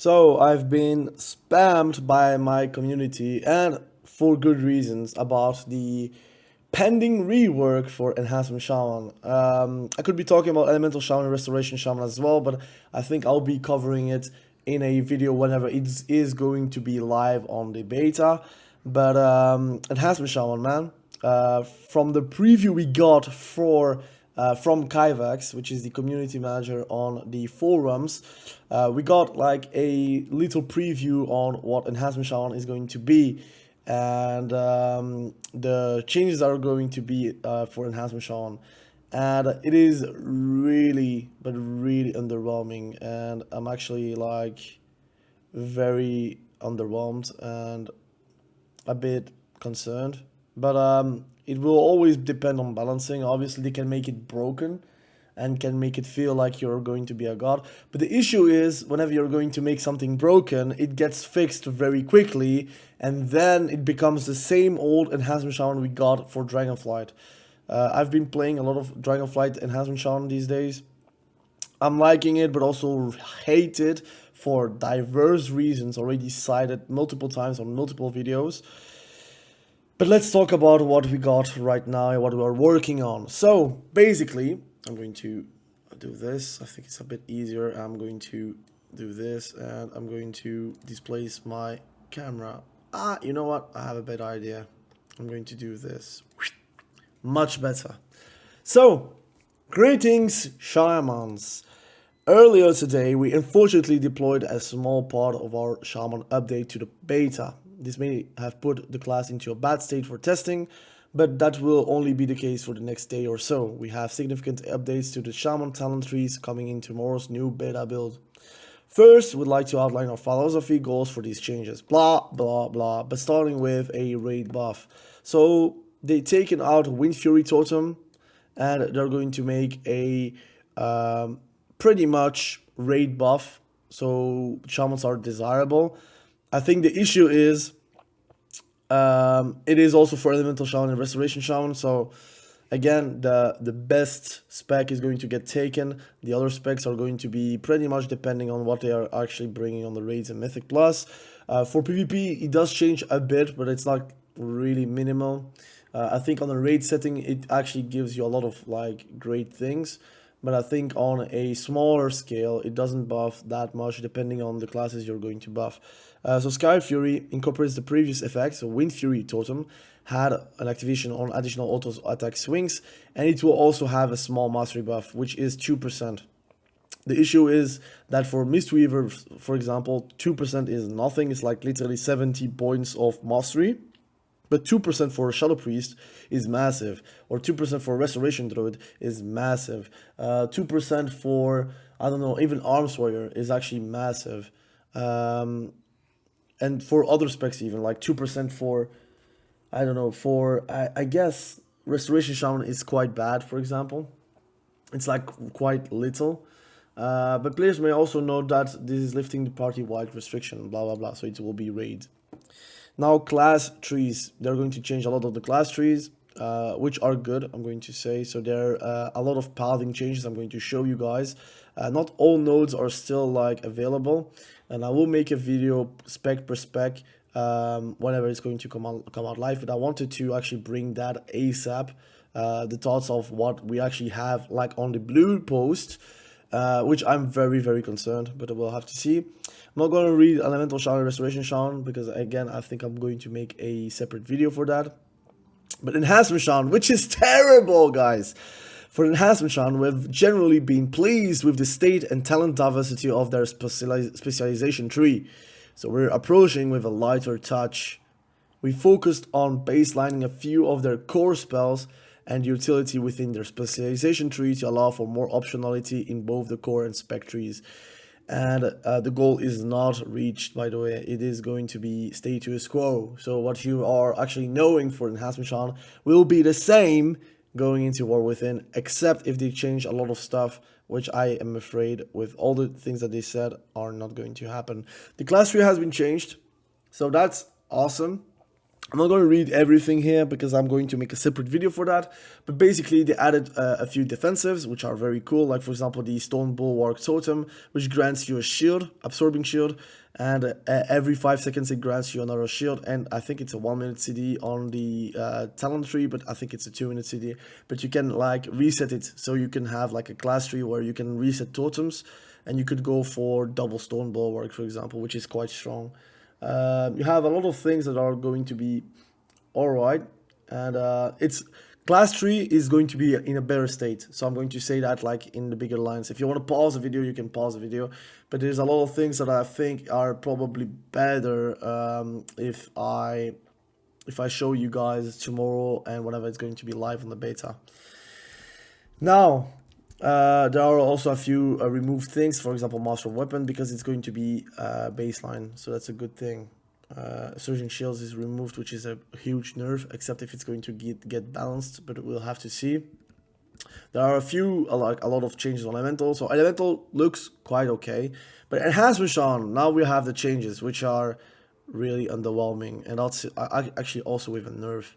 So I've been spammed by my community and for good reasons about the pending rework for Enhancement Shaman. I could be talking about Elemental Shaman and Restoration Shaman as well, but I think I'll be covering it in a video whenever it is going to be live on the beta. But Enhancement Shaman, man, from the preview we got for from Kaivax, which is the community manager on the forums, we got like a little preview on what Enhancement Shaman is going to be, and the changes that are going to be for Enhancement Shaman. And it is really, but really underwhelming, and I'm actually like very underwhelmed and a bit concerned. But it will always depend on balancing. Obviously, they can make it broken and can make it feel like you're going to be a god. But the issue is, whenever you're going to make something broken, it gets fixed very quickly, and then it becomes the same old Enhancement Shaman we got for Dragonflight. I've been playing a lot of Dragonflight Enhancement Shaman these days. I'm liking it, but also hate it for diverse reasons already cited multiple times on multiple videos. But let's talk about what we got right now and what we are working on. So basically, I'm going to do this. I think it's a bit easier. I'm going to do this, and I'm going to displace my camera. You know what? I have a better idea. I'm going to do this. Much better. So, greetings, shamans. Earlier today, we unfortunately deployed a small part of our shaman update to the beta. This may have put the class into a bad state for testing, but that will only be the case for the next day or so. We have significant updates to the shaman talent trees coming in tomorrow's new beta build. First, we'd like to outline our philosophy goals for these changes. Blah, blah, blah, but starting with a raid buff. So, they've taken out Wind Fury Totem, and they're going to make a pretty much raid buff. So, shamans are desirable. I think the issue is it is also for Elemental Shaman and Restoration Shaman. So again, the best spec is going to get taken. The other specs are going to be pretty much depending on what they are actually bringing on the raids and Mythic Plus. For PvP, it does change a bit, but it's not really minimal. I think on the raid setting, it actually gives you a lot of like great things. But I think on a smaller scale, it doesn't buff that much depending on the classes you're going to buff. So Sky Fury incorporates the previous effect. So Wind Fury Totem had an activation on additional auto attack swings, and it will also have a small mastery buff, which is 2%. The issue is that for Mistweaver, for example, 2% is nothing. It's like literally 70 points of mastery. But 2% for Shadow Priest is massive, or 2% for Restoration Druid is massive. 2% for, I don't know, even Arms Warrior is actually massive. And for other specs even, like 2% for, I don't know, for, I guess Restoration Shaman is quite bad, for example. It's like quite little. But players may also know that this is lifting the party-wide restriction, blah, blah, blah, so it will be raid. Now, class trees, they're going to change a lot of the class trees, which are good, I'm going to say. So there are a lot of Paladin changes I'm going to show you guys. Not all nodes are still like available, and I will make a video spec per spec whenever it's going to come out live. But I wanted to actually bring that ASAP, the thoughts of what we actually have like on the blue post, which I'm very, very concerned, but we'll have to see. I'm not going to read Elemental Shaman Restoration Shaman because, again, I think I'm going to make a separate video for that. But Enhancement Shaman, which is terrible, guys. For Enhancement Shaman, we've generally been pleased with the state and talent diversity of their specialization tree. So we're approaching with a lighter touch. We focused on baselining a few of their core spells and utility within their specialization tree to allow for more optionality in both the core and spec trees. And the goal is not reached, by the way. It is going to be status quo. So what you are actually knowing for Enhancement Shaman will be the same going into War Within, except if they change a lot of stuff, which I am afraid with all the things that they said are not going to happen. The class tree has been changed, so that's awesome. I'm not going to read everything here because I'm going to make a separate video for that. But basically, they added a few defensives, which are very cool. Like, for example, the Stone Bulwark Totem, which grants you a shield, absorbing shield. And every 5 seconds, it grants you another shield. And I think it's a 1-minute CD on the talent tree, but I think it's a 2-minute CD. But you can, like, reset it. So you can have, like, a class tree where you can reset totems. And you could go for double Stone Bulwark, for example, which is quite strong. You have a lot of things that are going to be alright, and it's class 3 is going to be in a better state, so I'm going to say that like in the bigger lines. If you want to pause the video, you can pause the video, but there's a lot of things that I think are probably better if I show you guys tomorrow and whenever it's going to be live on the beta. Now, there are also a few removed things, for example, Master of Weapon, because it's going to be baseline, so that's a good thing. Surging Shields is removed, which is a huge nerf, except if it's going to get balanced, but we'll have to see. There are like a lot of changes on Elemental, so Elemental looks quite okay, but Enhancement Shaman, now we have the changes, which are really underwhelming, and that's actually also with a nerf.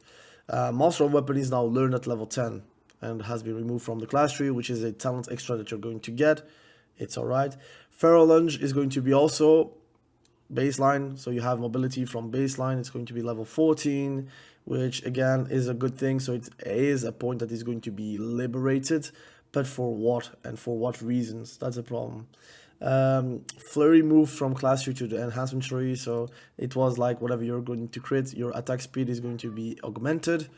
Master of Weapon is now learned at level 10. And has been removed from the class tree, which is a talent extra that you're going to get. It's alright. Feral Lunge is going to be also baseline, so you have mobility from baseline. It's going to be level 14, which again is a good thing. So it is a point that is going to be liberated, but for what and for what reasons? That's a problem. Flurry moved from class tree to the enhancement tree, so it was like whatever you're going to crit, your attack speed is going to be augmented.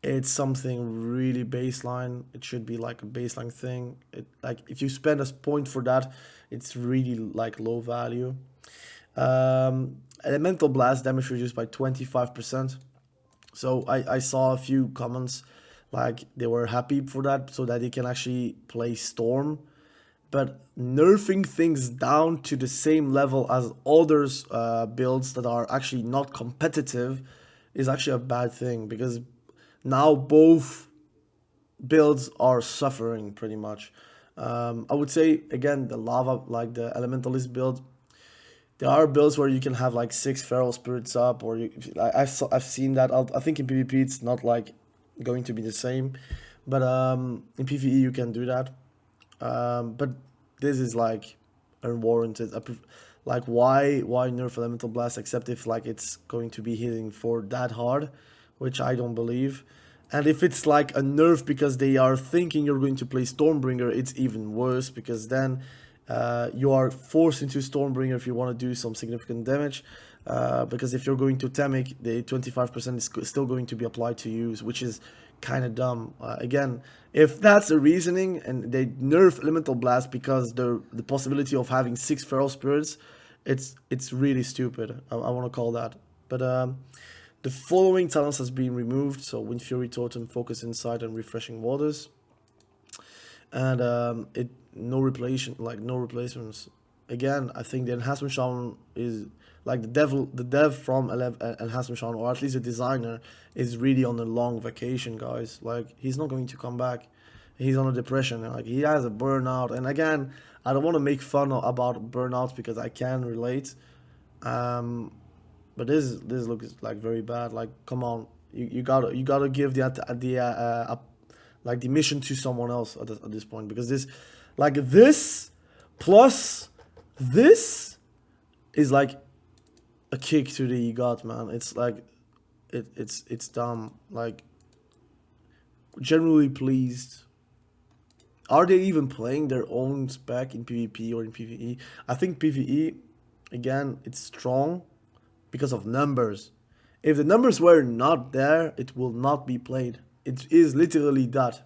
It's something really baseline. It should be like a baseline thing. Like if you spend a point for that, it's really like low value. Elemental Blast damage reduced by 25%. So I saw a few comments like they were happy for that, so that they can actually play Storm. But nerfing things down to the same level as others builds that are actually not competitive is actually a bad thing, because now both builds are suffering pretty much. I would say again, the lava, like the elementalist build, there are builds where you can have like 6 feral spirits up, or I've seen that. I think in PvP it's not like going to be the same, but in PvE you can do that. But this is like unwarranted. Like why nerf elemental blast except if like it's going to be hitting for that hard, which I don't believe. And if it's like a nerf because they are thinking you're going to play Stormbringer, it's even worse, because then you are forced into Stormbringer if you want to do some significant damage. Because if you're going to Temic, the 25% is still going to be applied to you, which is kind of dumb. Again, if that's the reasoning and they nerf Elemental Blast because the possibility of having 6 Feral Spirits, it's really stupid. I want to call that. But the following talents has been removed. So Wind Fury Totem, Focus Inside, and Refreshing Waters. And no replacements. Again, I think the Enhancement Shaman is like the dev from Enhancement Shaman, or at least the designer, is really on a long vacation, guys. Like, he's not going to come back. He's on a depression. Like, he has a burnout. And again, I don't want to make fun about burnouts because I can relate. But this looks like very bad. Like, come on, you gotta give the mission to someone else at this point, because this plus this is like a kick to the gut, man. It's like it's dumb. Like, generally pleased. Are they even playing their own spec in PvP or in PvE? I think PvE, again, it's strong because of numbers. If the numbers were not there, it will not be played. It is literally that.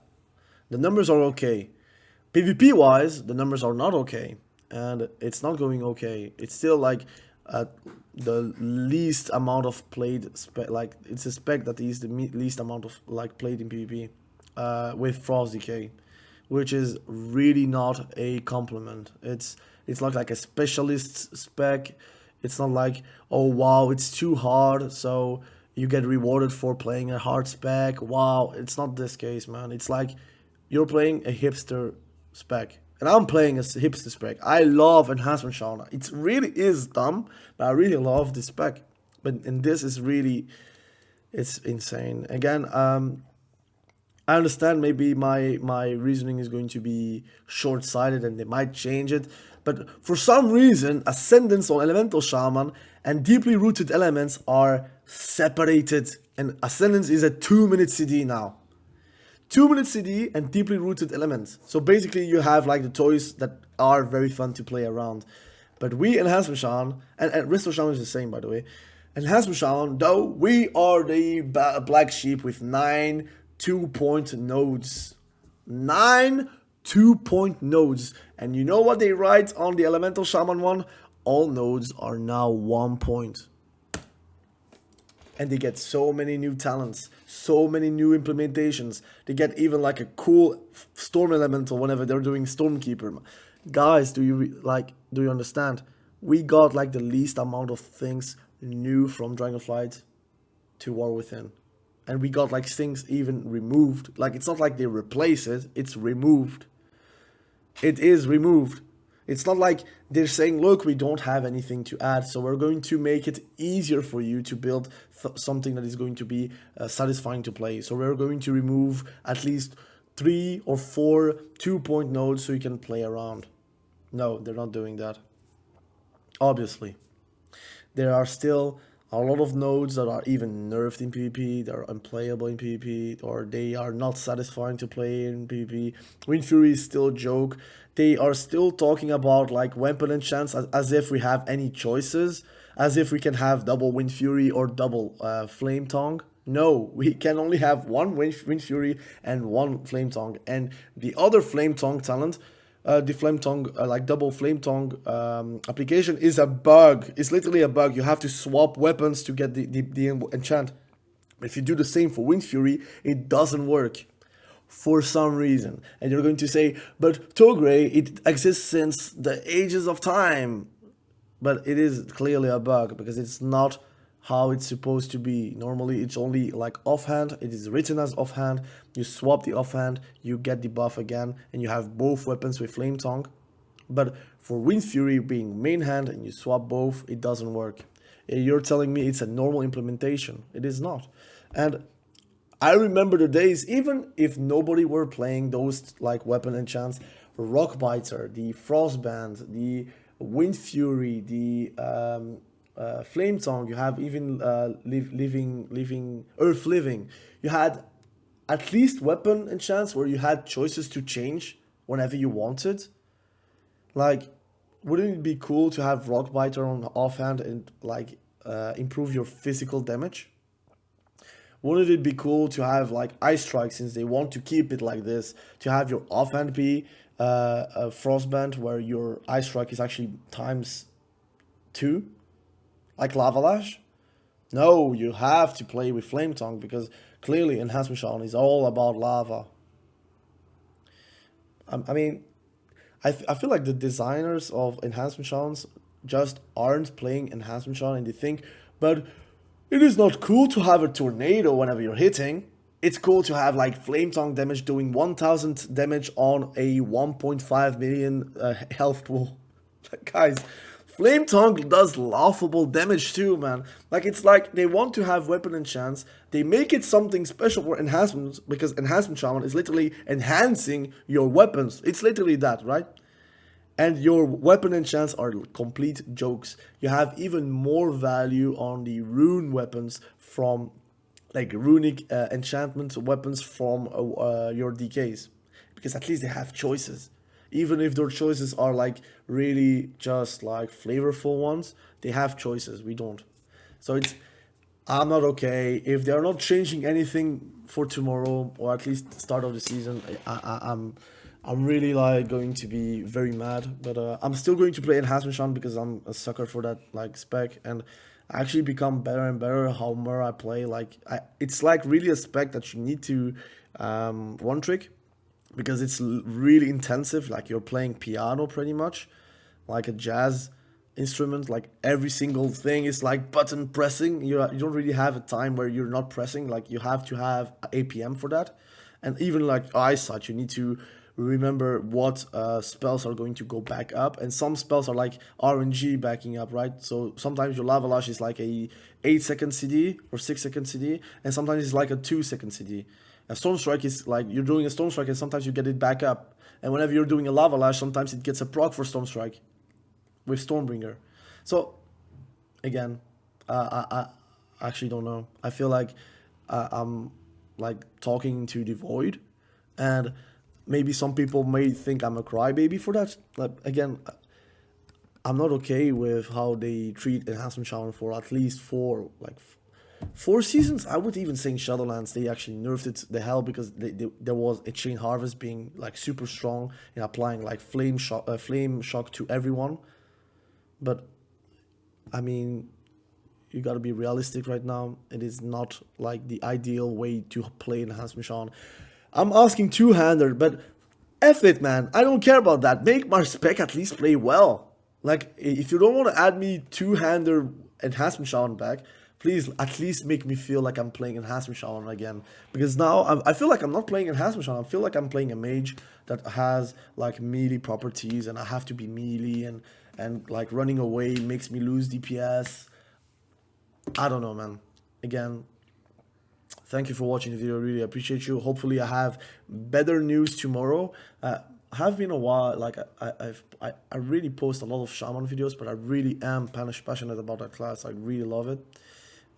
The numbers are okay. PvP wise, the numbers are not okay. And it's not going okay. It's still like the least amount of played spec. Like, it's a spec that is the least amount of like played in PvP with Frost Decay, which is really not a compliment. It's like a specialist spec. It's not like, oh wow, it's too hard, so you get rewarded for playing a hard spec. Wow, it's not this case, man. It's like you're playing a hipster spec, and I'm playing a hipster spec. I love Enhancement Shaman. It really is dumb, but I really love this spec. And this is really It's insane. Again, I understand maybe my reasoning is going to be short-sighted and they might change it, but for some reason, Ascendance on Elemental Shaman and deeply rooted elements are separated, and Ascendance is a 2-minute CD now. 2-minute CD and deeply rooted elements. So basically you have like the toys that are very fun to play around. But we Enhancement Shaman, and Resto Shaman is the same by the way. Enhancement Shaman, though, we are the black sheep with 9 2-point nodes. 9 2-point nodes. And you know what they write on the Elemental Shaman one? All nodes are now 1 point. And they get so many new talents, so many new implementations. They get even like a cool storm elemental whenever they're doing Stormkeeper. Guys, do you understand? We got like the least amount of things new from Dragonflight to War Within. And we got like things even removed. Like, it's not like they replace it, it's removed. It is removed. It's not like they're saying, look, we don't have anything to add, so we're going to make it easier for you to build something that is going to be satisfying to play. So we're going to remove at least 3 or 4 2-point nodes so you can play around. No, they're not doing that. Obviously. There are still a lot of nodes that are even nerfed in PvP, that are unplayable in PvP, or they are not satisfying to play in PvP. Wind Fury is still a joke. They are still talking about like weapon enchants as if we have any choices, as if we can have double Wind Fury or double Flame Tongue. No, we can only have one Wind Fury and one Flame Tongue, and the other Flame Tongue talent, the Flame Tongue, like double Flame Tongue application is a bug. It's literally a bug. You have to swap weapons to get the enchant. If you do the same for Wind Fury, it doesn't work for some reason. And you're going to say, but Togray, it exists since the ages of time. But it is clearly a bug because it's not how it's supposed to be. Normally it's only like offhand. It is written as offhand. You swap the offhand, you get the buff again, and you have both weapons with Flame Tongue. But for Wind Fury being main hand and you swap both, it doesn't work. You're telling me it's a normal implementation. It is not. And I remember the days, even if nobody were playing those like weapon enchants, Rockbiter, the Frostband, the Wind Fury, the Flame Tongue, you have even Earth Living. You had at least weapon enchants where you had choices to change whenever you wanted. Like, wouldn't it be cool to have Rockbiter on offhand and like improve your physical damage? Wouldn't it be cool to have like Ice Strike, since they want to keep it like this, to have your offhand be a Frostband where your Ice Strike is actually ×2? Like Lava Lash? No, you have to play with Flame Tongue because clearly Enhancement Shaman is all about lava. I mean, I feel like the designers of Enhancement Shamans just aren't playing Enhancement Shaman and they think, but it is not cool to have a tornado whenever you're hitting. It's cool to have like Flame Tongue damage doing 1000 damage on a 1.5 million health pool. Guys, Flame Tongue does laughable damage too, man. Like, it's like they want to have weapon enchants. They make it something special for enhancements because Enhancement Shaman is literally enhancing your weapons. It's literally that, right? And your weapon enchants are complete jokes. You have even more value on the rune weapons from, like, runic enchantment weapons from your DKs. Because at least they have choices. Even if their choices are, like, really just, like, flavorful ones, they have choices. We don't. So I'm not okay. If they're not changing anything for tomorrow, or at least start of the season, I'm really like going to be very mad, but I'm still going to play Enhancement Shaman because I'm a sucker for that like spec, and I actually become better and better how more I play. Like it's like really a spec that you need to one trick because it's really intensive. Like you're playing piano pretty much, like a jazz instrument. Like every single thing is like button pressing. You don't really have a time where you're not pressing. Like you have to have APM for that, and even like eyesight, you need to remember what spells are going to go back up, and some spells are like RNG backing up, right? So sometimes your lava lash is like a 8-second CD or 6-second CD, and sometimes it's like a 2-second CD. A storm strike is like you're doing a storm strike and sometimes you get it back up, and whenever you're doing a lava lash, sometimes it gets a proc for storm strike with Stormbringer. So again, I actually don't know. I feel like I'm like talking to the void, and maybe some people may think I'm a crybaby for that. Like again, I'm not okay with how they treat Enhancement Shaman for at least 4 seasons. I would even say in Shadowlands they actually nerfed it the hell because there was a chain harvest being like super strong and applying like flame shock to everyone. But I mean, you gotta be realistic right now. It is not like the ideal way to play Enhancement Shaman. I'm asking two-hander, but F it, man. I don't care about that. Make my spec at least play well. Like, if you don't want to add me two-hander Enhancement Shaman back, please at least make me feel like I'm playing Enhancement Shaman again. Because now I feel like I'm not playing Enhancement Shaman. I feel like I'm playing a mage that has like melee properties, and I have to be melee, and like running away makes me lose DPS. I don't know, man. Again, thank you for watching the video. I really appreciate you. Hopefully I have better news tomorrow. Have been a while. Like I really post a lot of shaman videos, but I really am passionate about that class. I really love it.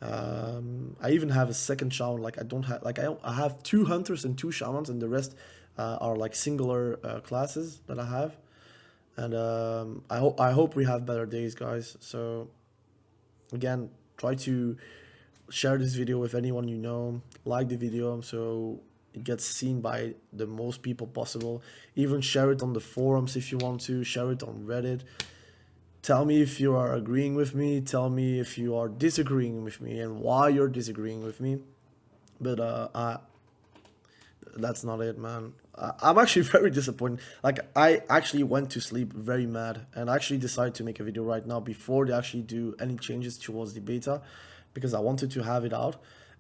I even have a second shaman. Like I have 2 hunters and 2 shamans, and the rest are like singular classes that I have. And I hope we have better days, guys. So again, try to share this video with anyone you know. Like the video so it gets seen by the most people possible. Even share it on the forums if you want to. Share it on Reddit. Tell me if you are agreeing with me. Tell me if you are disagreeing with me and why you're disagreeing with me. But that's not it, man. I'm actually very disappointed. Like, I actually went to sleep very mad, and I actually decided to make a video right now before they actually do any changes towards the beta, because I wanted to have it out,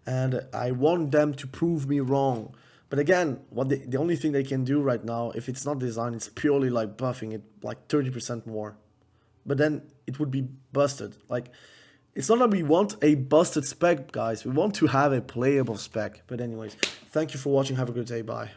and I want them to prove me wrong. But again, what the only thing they can do right now, if it's not designed, it's purely like buffing it like 30% more. But then it would be busted. Like, it's not that we want a busted spec, guys. We want to have a playable spec. But anyways, thank you for watching. Have a good day. Bye.